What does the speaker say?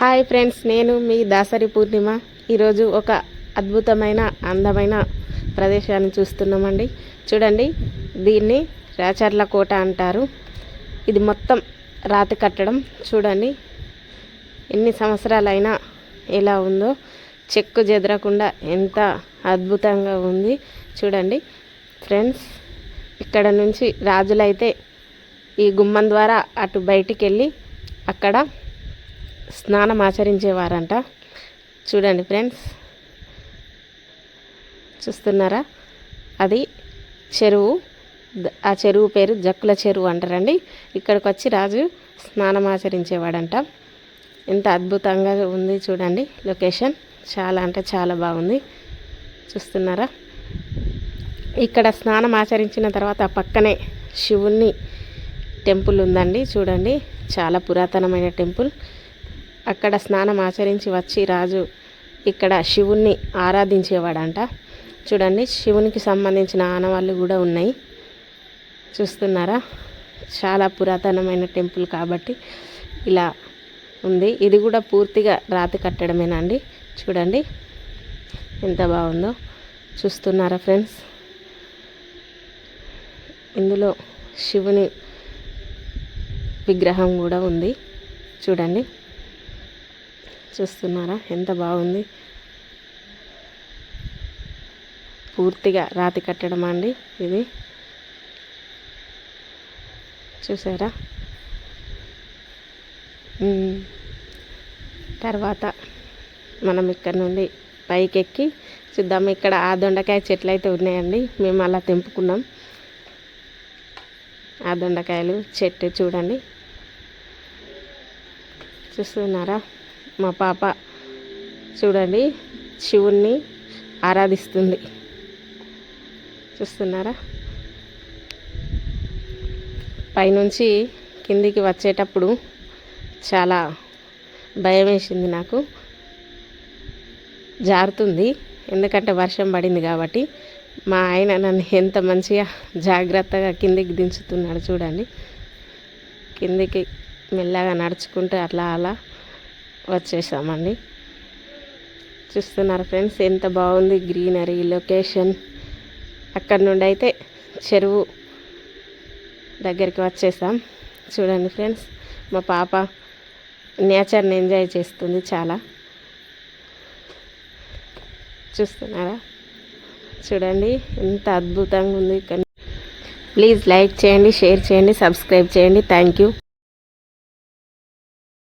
Hi friends, నేను మీ దాసరి పూర్ణిమ. ఈరోజు ఒక అద్భుతమైన అందమైన ప్రదేశాన్ని చూస్తున్నామండి. చూడండి, దీన్ని రాచర్ల కోట అంటారు. ఇది మొత్తం రాతి కట్టడం. చూడండి, ఎన్ని సంవత్సరాలైనా ఎలా ఉందో, చెక్కు చెదరకుండా ఎంత అద్భుతంగా ఉంది. చూడండి ఫ్రెండ్స్, ఇక్కడ నుంచి రాజులైతే ఈ గుమ్మం ద్వారా అటు బయటికి వెళ్ళి అక్కడ స్నానం ఆచరించేవారంట. చూడండి ఫ్రెండ్స్, చూస్తున్నారా? అది చెరువు. ఆ చెరువు పేరు జక్కుల చెరువు అంటారండి. ఇక్కడికి వచ్చి రాజు స్నానం ఆచరించేవాడంట. ఎంత అద్భుతంగా ఉంది చూడండి. లొకేషన్ చాలా అంటే చాలా బాగుంది. చూస్తున్నారా? ఇక్కడ స్నానం ఆచరించిన తర్వాత పక్కనే శివుని టెంపుల్ ఉందండి. చూడండి, చాలా పురాతనమైన టెంపుల్. అక్కడ స్నానం ఆచరించి వచ్చి రాజు ఇక్కడ శివుణ్ణి ఆరాధించేవాడంట. చూడండి, శివునికి సంబంధించిన ఆనవాళ్ళు కూడా ఉన్నాయి. చూస్తున్నారా? చాలా పురాతనమైన టెంపుల్ కాబట్టి ఇలా ఉంది. ఇది కూడా పూర్తిగా రాతి కట్టడమేనండి. చూడండి ఎంత బాగుందో. చూస్తున్నారా ఫ్రెండ్స్? ఇందులో శివుని విగ్రహం కూడా ఉంది. చూడండి, చూస్తున్నారా ఎంత బాగుంది? పూర్తిగా రాతి కట్టడం అండి ఇది. చూసారా? తర్వాత మనం ఇక్కడ నుండి పైకి ఎక్కి చూద్దాం. ఇక్కడ ఆ దొండకాయ చెట్లు అయితే ఉన్నాయండి. మేము అలా తెంపుకున్నాం ఆ దొండకాయలు చెట్టు. చూడండి, చూస్తున్నారా? మా పాప చూడండి శివుణ్ణి ఆరాధిస్తుంది. చూస్తున్నారా? పైనుంచి కిందికి వచ్చేటప్పుడు చాలా భయం వేసింది నాకు. జారుతుంది, ఎందుకంటే వర్షం పడింది కాబట్టి. మా ఆయన నన్ను ఎంత మంచిగా జాగ్రత్తగా కిందికి దించుతున్నాడు. చూడండి, కిందికి మెల్లగా నడుచుకుంటూ అలా అలా వచ్చేసామండి. చూస్తున్నారు ఫ్రెండ్స్, ఎంత బాగుంది గ్రీనరీ లొకేషన్. అక్కడ నుండి అయితే చెరువు దగ్గరికి వచ్చేసాం. చూడండి ఫ్రెండ్స్, మా పాప నేచర్ని ఎంజాయ్ చేస్తుంది చాలా. చూస్తున్నారా? చూడండి ఎంత అద్భుతంగా ఉంది. ప్లీజ్ లైక్ చేయండి, షేర్ చేయండి, సబ్స్క్రైబ్ చేయండి. Thank you.